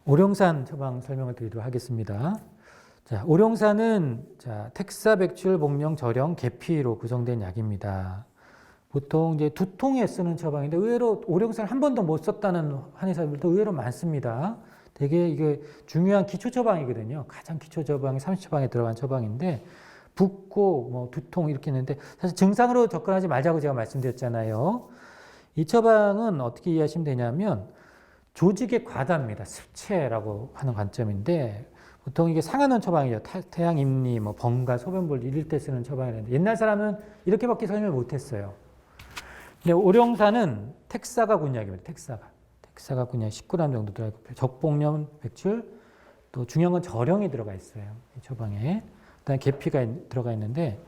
오룡산 처방 설명을 드리도록 하겠습니다. 자, 오룡산은 택사, 백출, 복령, 절영, 계피로 구성된 약입니다. 보통 이제 두통에 쓰는 처방인데 의외로 오룡산을 한 번도 못 썼다는 한의사들도 의외로 많습니다. 되게 이게 중요한 기초 처방이거든요. 가장 기초 처방이 30처방에 들어간 처방인데 붓고 뭐 두통 이렇게 있는데 사실 증상으로 접근하지 말자고 제가 말씀드렸잖아요. 이 처방은 어떻게 이해하시면 되냐면 조직의 과다입니다. 습체라고 하는 관점인데 보통 이게 상한원 처방이죠. 태양, 임리, 뭐 번가, 소변볼 이럴 때 쓰는 처방이었는데 옛날 사람은 이렇게밖에 설명을 못했어요. 근데 오룡산은 택사가 군약입니다. 택사가 군약 19g 정도 들어있고 적복령, 백출, 또 중요한 건 절영이 들어가 있어요. 이 처방에. 그다음에 계피가 들어가 있는데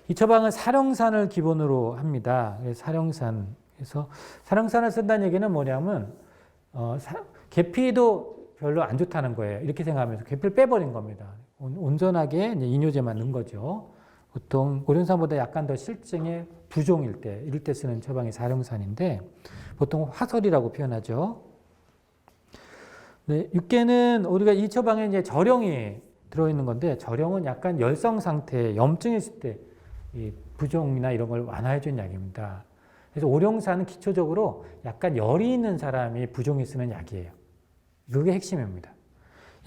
이 처방은 사령산을 기본으로 합니다. 그래서 사령산을 쓴다는 얘기는 뭐냐면 계피도 별로 안 좋다는 거예요. 이렇게 생각하면서 계피를 빼버린 겁니다. 온전하게 이제 이뇨제만 넣은 거죠. 보통 오룡산보다 약간 더 실증의 부종일 때, 이럴 때 쓰는 처방이 사령산인데 보통 화설이라고 표현하죠. 네, 육계는 우리가 이 처방에 이제 절영이 들어있는 건데 절영은 약간 열성 상태, 염증이 있을 때 이 부종이나 이런 걸 완화해주는 약입니다. 그래서 오룡산은 기초적으로 약간 열이 있는 사람이 부종이 쓰는 약이에요. 그게 핵심입니다.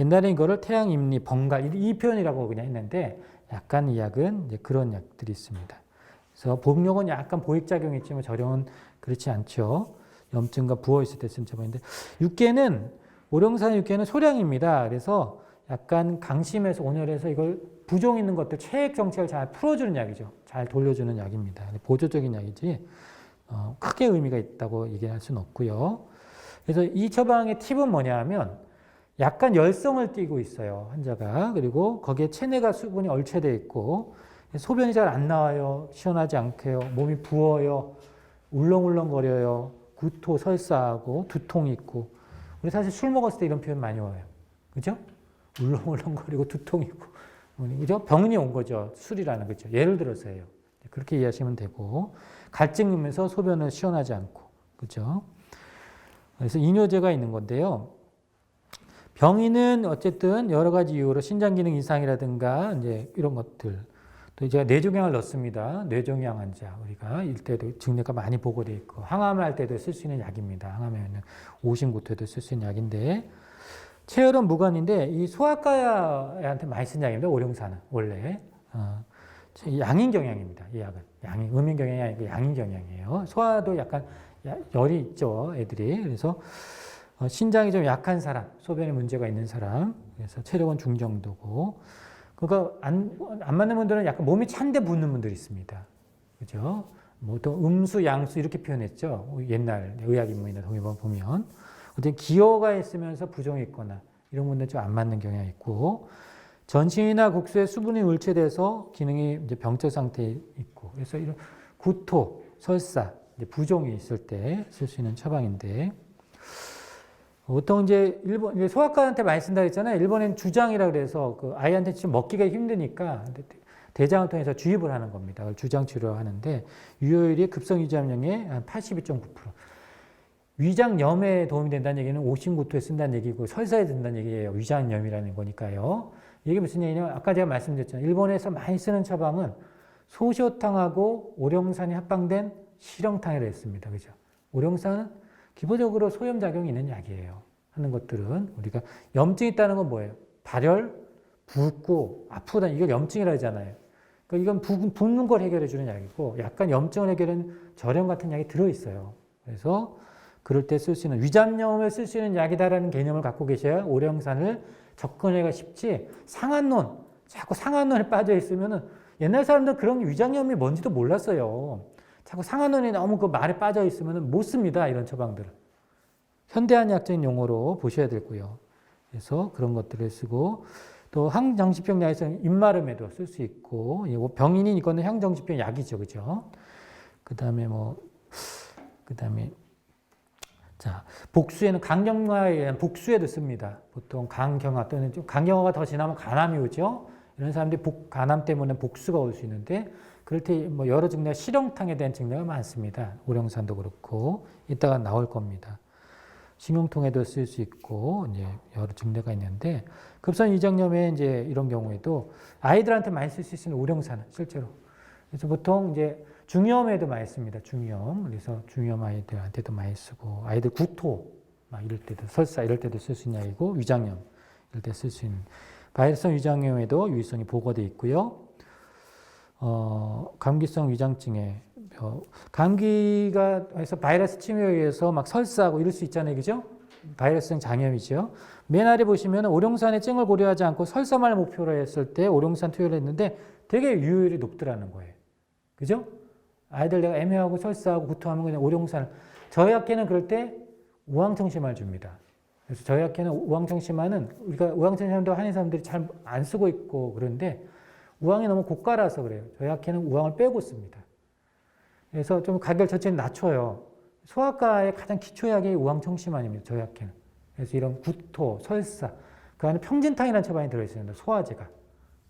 옛날에 이거를 태양, 임리, 번가 이 표현이라고 그냥 했는데 약간 이 약은 이제 그런 약들이 있습니다. 그래서 복용은 약간 보익작용이 있지만 절영은 그렇지 않죠. 염증과 부어 있을 때 쓰는 처방인데 오룡산 육계는 소량입니다. 그래서 약간 강심해서 온열해서 이걸 부종 있는 것들 체액 정체를 잘 풀어주는 약이죠. 잘 돌려주는 약입니다. 보조적인 약이지 크게 의미가 있다고 얘기할 수는 없고요. 그래서 이 처방의 팁은 뭐냐 하면 약간 열성을 띠고 있어요. 환자가. 그리고 거기에 체내가 수분이 얼체되어 있고 소변이 잘 안 나와요. 시원하지 않고요. 몸이 부어요. 울렁울렁거려요. 구토, 설사하고 두통이 있고 우리 사실 술 먹었을 때 이런 표현 많이 와요. 그죠? 울렁울렁거리고 두통이 있고 그죠? 병이 온 거죠. 술이라는 거죠. 예를 들어서요. 그렇게 이해하시면 되고 갈증이면서 소변은 시원하지 않고 그죠? 그래서 이뇨제가 있는 건데요. 병인은 어쨌든 여러 가지 이유로 신장 기능 이상이라든가 이제 이런 것들 또 제가 뇌종양을 넣습니다. 뇌종양 환자 우리가 이때도 증례가 많이 보고돼 있고 항암을 할 때도 쓸 수 있는 약입니다. 항암에는 오심구토에도 쓸 수 있는 약인데 체열은 무관인데 이 소아과한테 많이 쓴 약입니다. 오룡산은 원래 양인 경향입니다. 이 약은 음인 경향이 아니고 양인 경향이에요. 소아도 약간 열이 있죠, 애들이. 그래서 신장이 좀 약한 사람, 소변에 문제가 있는 사람, 그래서 체력은 중정도고, 그거 안 맞는 분들은 약간 몸이 찬데 붓는 분들이 있습니다. 그죠? 뭐 또 음수, 양수 이렇게 표현했죠. 옛날 의학인문이나 동의본 보면. 어떤 기호가 있으면서 부종이 있거나 이런 분들 좀 안 맞는 경향이 있고, 전신이나 국수에 수분이 울체돼서 기능이 이제 병적 상태에 있고, 그래서 이런 구토, 설사, 부종이 있을 때 쓸 수 있는 처방인데, 보통 이제 소아과한테 많이 쓴다 그랬잖아요. 일본엔 주장이라 그래서 그 아이한테 지금 먹기가 힘드니까 대장을 통해서 주입을 하는 겁니다. 주장 치료하는데 유효율이 급성 위장염의 한 82.9%. 위장염에 도움이 된다는 얘기는 오심구토에 쓴다는 얘기고 설사에 든다는 얘기예요. 위장염이라는 거니까요. 이게 무슨 얘기냐면 아까 제가 말씀드렸잖아요. 일본에서 많이 쓰는 처방은 소시오탕하고 오룡산이 합방된 실형탕이라고 했습니다. 그죠? 오룡산은 기본적으로 소염작용이 있는 약이에요. 하는 것들은 우리가 염증이 있다는 건 뭐예요? 발열, 붓고 아프다 이걸 염증이라 하잖아요. 그러니까 이건 붓는 걸 해결해 주는 약이고 약간 염증을 해결하는 절영 같은 약이 들어있어요. 그래서 그럴 때 쓸 수 있는 위장염을 쓸 수 있는 약이다라는 개념을 갖고 계셔야 오룡산을 접근하기가 쉽지 상한론, 자꾸 상한론에 빠져 있으면은 옛날 사람들 그런 위장염이 뭔지도 몰랐어요. 자꾸 상한론이 너무 그 말에 빠져 있으면 못 씁니다. 이런 처방들을. 현대한의학적인 용어로 보셔야 되고요. 그래서 그런 것들을 쓰고 또 항정신병 약에서는 입마름에도 쓸 수 있고 병인이 이거는 항정신병 약이죠. 그죠? 그다음에 자, 복수에는 강경화에 의한 복수에도 씁니다. 보통 강경화 또는 좀 강경화가 더 지나면 간암이 오죠. 이런 사람들이 간암 때문에 복수가 올 수 있는데 그럴 때 뭐 여러 실형탕에 대한 증례가 많습니다. 오룡산도 그렇고 이따가 나올 겁니다. 신경통에도 쓸 수 있고 이제 여러 증례가 있는데 급성 위장염에 이제 이런 경우에도 아이들한테 많이 쓸 수 있는 오령산 실제로. 그래서 보통 이제 중이염에도 많이 씁니다. 중이염. 그래서 중이염 아이들한테도 많이 쓰고 아이들 구토 막 이럴 때도 설사 이럴 때도 쓸 수 있는 약이고 위장염 이럴 때 쓸 수 있는 바이러스성 위장염에도 유의성이 보고돼 있고요. 감기성 위장증에 감기가 해서 바이러스 침해에 의해서 막 설사하고 이럴 수 있잖아요. 그죠? 바이러스성 장염이죠. 맨 아래 보시면 오룡산의 증을 고려하지 않고 설사만 목표로 했을 때 오룡산 투여를 했는데 되게 유효율이 높더라는 거예요. 그죠? 아이들 내가 애매하고 설사하고 구토하면 그냥 오룡산을 저희 학교는 그럴 때 우황청심환을 줍니다. 그래서 저희 학교는 우황청심환은 우리가 우황청심환도 한인 사람들이 잘 안 쓰고 있고 그런데 우황이 너무 고가라서 그래요. 저희 학교는 우황을 빼고 씁니다. 그래서 좀 가격 자체는 낮춰요. 소아과의 가장 기초약이 우황청심환입니다. 저희 학교는. 그래서 이런 구토, 설사, 그 안에 평진탕이라는 처방이 들어있습니다. 소화제가.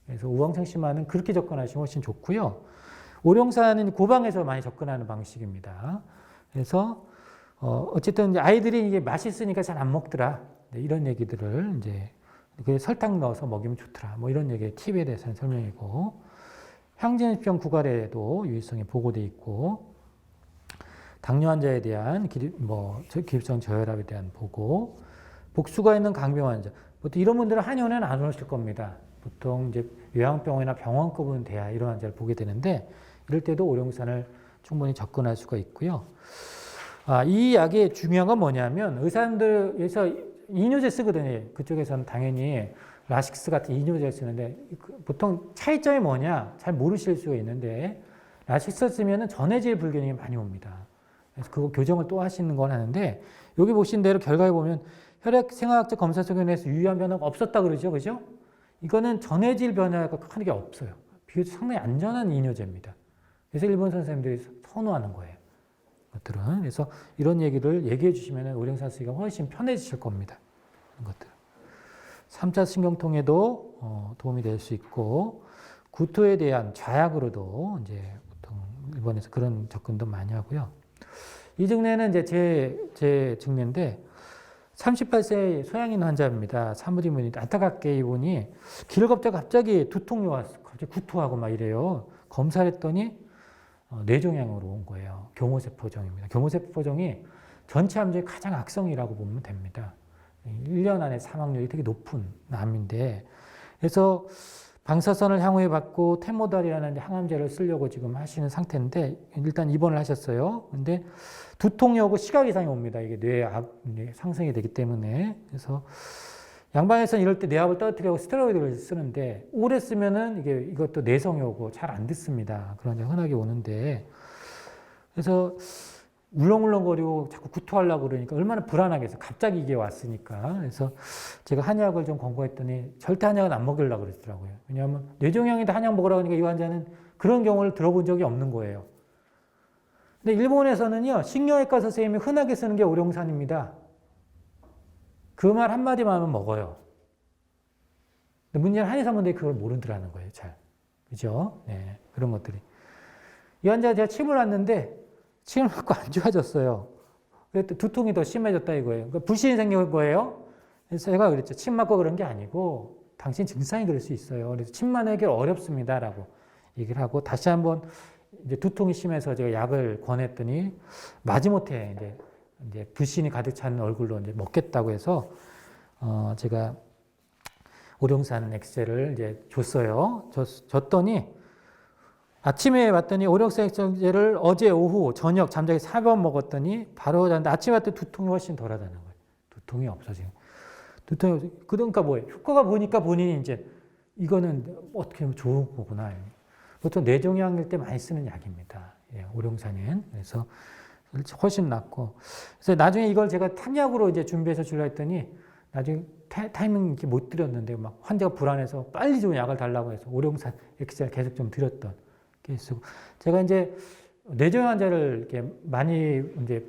그래서 우황청심환은 그렇게 접근하시면 훨씬 좋고요. 오룡산은 고방에서 많이 접근하는 방식입니다. 그래서 어쨌든 이제 아이들이 이게 맛있으니까 잘 안 먹더라. 네, 이런 얘기들을 이제 설탕 넣어서 먹이면 좋더라. 뭐 이런 얘기 팁에 대해서는 설명이고 향진병 구갈에도 유의성이 보고돼 있고 당뇨 환자에 대한 기립성 저혈압에 대한 보고 복수가 있는 강병 환자 보통 이런 분들은 한의원에는 안 오실 겁니다. 보통 이제 요양병원이나 병원급은 돼야 이런 환자를 보게 되는데 이럴 때도 오룡산을 충분히 접근할 수가 있고요. 이 약의 중요한 건 뭐냐면 의사들에서 이뇨제 쓰거든요. 그쪽에서는 당연히 라식스 같은 이뇨제를 쓰는데 보통 차이점이 뭐냐 잘 모르실 수가 있는데 라식스 쓰면 전해질 불균형이 많이 옵니다. 그래서 그거 교정을 또 하시는 건 하는데 여기 보신 대로 결과에 보면 혈액 생화학적 검사 소견에서 유의한 변화가 없었다 그러죠. 그죠? 이거는 전해질 변화가 크게 게 없어요. 비교적 상당히 안전한 이뇨제입니다. 그래서 일본 선생님들이 선호하는 거예요. 것들은. 그래서 이런 얘기를 얘기해 주시면 오룡산 쓰기가 훨씬 편해지실 겁니다. 이런 것들. 3차 신경통에도 도움이 될 수 있고 구토에 대한 좌약으로도 이제 보통 일본에서 그런 접근도 많이 하고요. 이 증례는 이제 제 증례인데 38세 소양인 환자입니다. 사무리문이 안타깝게 이분이 길을 걷다가 갑자기 두통이 왔어. 갑자기 구토하고 막 이래요. 검사를 했더니 뇌종양으로 온 거예요. 교모세포종입니다. 교모세포종이 전체 암 중에 가장 악성이라고 보면 됩니다. 1년 안에 사망률이 되게 높은 암인데 그래서 방사선을 향후에 받고 테모달이라는 항암제를 쓰려고 지금 하시는 상태인데 일단 입원을 하셨어요. 근데 두통이 오고 시각 이상이 옵니다. 이게 뇌 상승이 되기 때문에. 그래서 양방에서는 이럴 때 뇌압을 떨어뜨리려고 스테로이드를 쓰는데 오래 쓰면은 이것도 내성이 오고 잘 안 듣습니다. 그런 게 흔하게 오는데 그래서 울렁울렁거리고 자꾸 구토하려고 그러니까 얼마나 불안하겠어요. 갑자기 이게 왔으니까. 그래서 제가 한약을 좀 권고했더니 절대 한약은 안 먹으려고 그러더라고요. 왜냐하면 뇌종양인데 한약 먹으라고 하니까 이 환자는 그런 경우를 들어본 적이 없는 거예요. 근데 일본에서는요, 신경외과 선생님이 흔하게 쓰는 게 오룡산입니다. 그 말 한마디만 하면 먹어요. 근데 문제는 한의사분들이 그걸 모르더라는 거예요, 잘. 그죠? 네, 그런 것들이. 이 환자 제가 침을 놨는데 침을 맞고 안 좋아졌어요. 그랬더니 두통이 더 심해졌다 이거예요. 그러니까 불신이 생긴 거예요. 그래서 제가 그랬죠. 침 맞고 그런 게 아니고 당신 증상이 그럴 수 있어요. 그래서 침만 해결 어렵습니다라고 얘기를 하고 다시 한번 이제 두통이 심해서 제가 약을 권했더니 마지못해 이제 불신이 가득 찬 얼굴로 이제 먹겠다고 해서 제가 오룡산 엑셀을 이제 줬어요. 줬더니 아침에 왔더니 오룡산 엑셀제를 어제 오후 저녁 잠자기 4번 먹었더니 바로 잤는데 아침에 왔더니 두통이 훨씬 덜하다는 거예요. 두통이 없어지고. 그러니까 뭐예요? 효과가 보니까 본인이 이제 이거는 어떻게 보면 좋은 거구나. 보통 뇌종양일 때 많이 쓰는 약입니다. 예, 오룡산은. 그래서 훨씬 낫고. 그래서 나중에 이걸 제가 탐약으로 이제 준비해서 주려 했더니 나중에 타이밍 이렇게 못 드렸는데 막 환자가 불안해서 빨리 좋은 약을 달라고 해서 오룡산 엑셀 계속 좀 드렸던 케이스고. 제가 이제 뇌종양 환자를 이렇게 많이 이제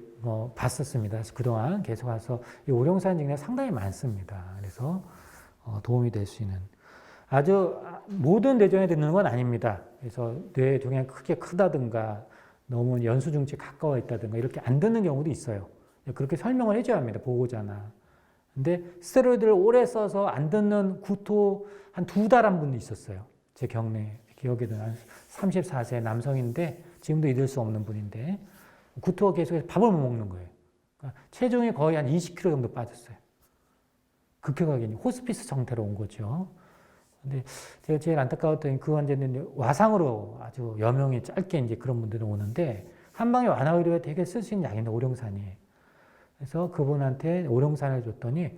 봤었습니다. 그동안 계속 와서 이 오룡산 증례가 상당히 많습니다. 그래서 도움이 될 수 있는. 아주 모든 뇌종양이 듣는 건 아닙니다. 그래서 뇌종양이 크다든가 너무 연수중증에 가까워 있다든가 이렇게 안 듣는 경우도 있어요. 그렇게 설명을 해줘야 합니다. 보호자나. 근데 스테로이드를 오래 써서 안 듣는 구토 한 2달 한 분도 있었어요. 제 경례 기억에도 한 34세 남성인데 지금도 잊을 수 없는 분인데 구토가 계속해서 밥을 못 먹는 거예요. 그러니까 체중이 거의 한 20kg 정도 빠졌어요. 급격하게 호스피스 상태로 온 거죠. 근데 제가 제일 안타까웠던 그 환자는 와상으로 아주 여명이 짧게 이제 그런 분들이 오는데 한방에 완화의료에 되게 쓸 수 있는 약인데 오룡산이에요. 그래서 그분한테 오룡산을 줬더니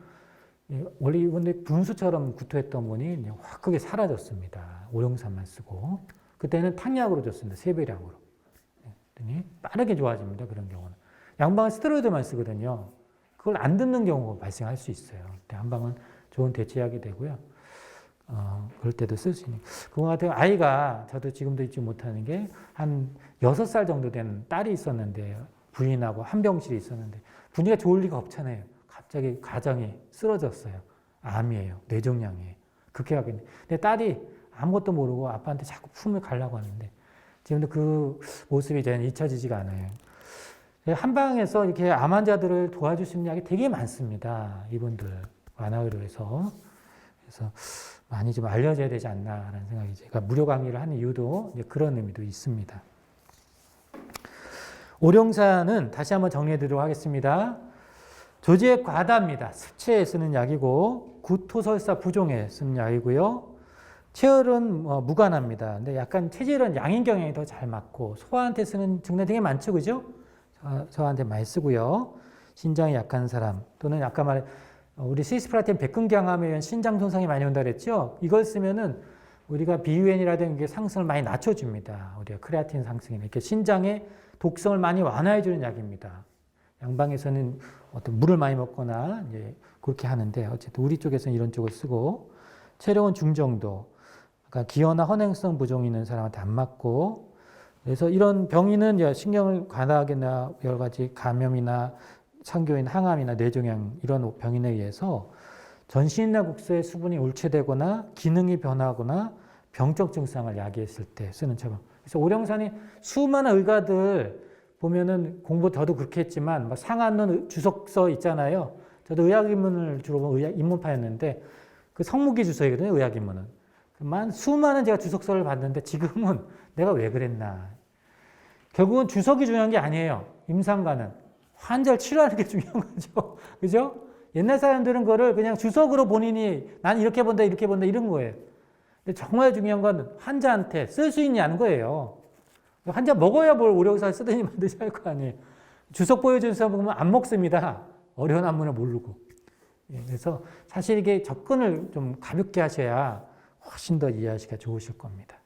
원래 이분들 분수처럼 구토했던 분이 이제 확 크게 사라졌습니다. 오룡산만 쓰고 그때는 탕약으로 줬습니다. 3배량으로. 그랬더니 빠르게 좋아집니다. 그런 경우는. 양방은 스테로이드만 쓰거든요. 그걸 안 듣는 경우가 발생할 수 있어요. 한방은 좋은 대체약이 되고요. 그럴 때도 쓸 수 있는. 그거 같은 아이가 저도 지금도 잊지 못하는 게 한 6살 정도 된 딸이 있었는데 부인하고 한 병실이 있었는데 분위기가 좋을 리가 없잖아요. 갑자기 가정이 쓰러졌어요. 암이에요. 뇌종양이에요. 극해하겠네. 근데 딸이 아무것도 모르고 아빠한테 자꾸 품을 가려고 하는데 지금도 그 모습이 저는 잊혀지지가 않아요. 한방에서 이렇게 암 환자들을 도와줄 수 있는 약이 되게 많습니다. 이분들 완화의료에서. 그래서 많이 좀 알려져야 되지 않나라는 생각이 제가 무료 강의를 하는 이유도 그런 의미도 있습니다. 오룡산은 다시 한번 정리해 드리도록 하겠습니다. 조지의 과다입니다. 습체에 쓰는 약이고 구토설사 부종에 쓰는 약이고요. 체열은 무관합니다. 근데 약간 체질은 양인 경향이 더 잘 맞고 소화한테 쓰는 증상 되게 많죠, 그죠? 소화한테 많이 쓰고요. 신장이 약한 사람 또는 아까 말해 우리 시스프라틴 백근경함에 의한 신장 손상이 많이 온다 그랬죠? 이걸 쓰면은 우리가 BUN이라든가 게 상승을 많이 낮춰줍니다. 우리가 크레아틴 상승이나 이렇게 신장의 독성을 많이 완화해주는 약입니다. 양방에서는 어떤 물을 많이 먹거나 이제 그렇게 하는데 어쨌든 우리 쪽에서는 이런 쪽을 쓰고 체력은 중정도, 그러니까 기어나 헌행성 부종이 있는 사람한테 안 맞고 그래서 이런 병인은 신경을 과다하게나 여러 가지 감염이나 창교인 항암이나 뇌종양 이런 병인에 의해서 전신이나 국소의 수분이 울체되거나 기능이 변하거나 병적 증상을 야기했을 때 쓰는 처방. 그래서 오룡산이 수많은 의가들 보면은 공부 저도 그렇게 했지만 상한론 주석서 있잖아요. 저도 의학인문을 주로 보면 입문파였는데 그 성무기 주석이거든요. 의학인문은. 수많은 제가 주석서를 봤는데 지금은 내가 왜 그랬나. 결국은 주석이 중요한 게 아니에요. 임상가는. 환자를 치료하는 게 중요한 거죠. 그죠? 옛날 사람들은 그거를 그냥 주석으로 본인이 난 이렇게 본다, 이렇게 본다, 이런 거예요. 근데 정말 중요한 건 환자한테 쓸 수 있냐는 거예요. 환자 먹어야 뭘 오룡산 쓰더니 만드지 할 거 아니에요. 주석 보여주는 사람 보면 안 먹습니다. 어려운 한문을 모르고. 그래서 사실 이게 접근을 좀 가볍게 하셔야 훨씬 더 이해하시기가 좋으실 겁니다.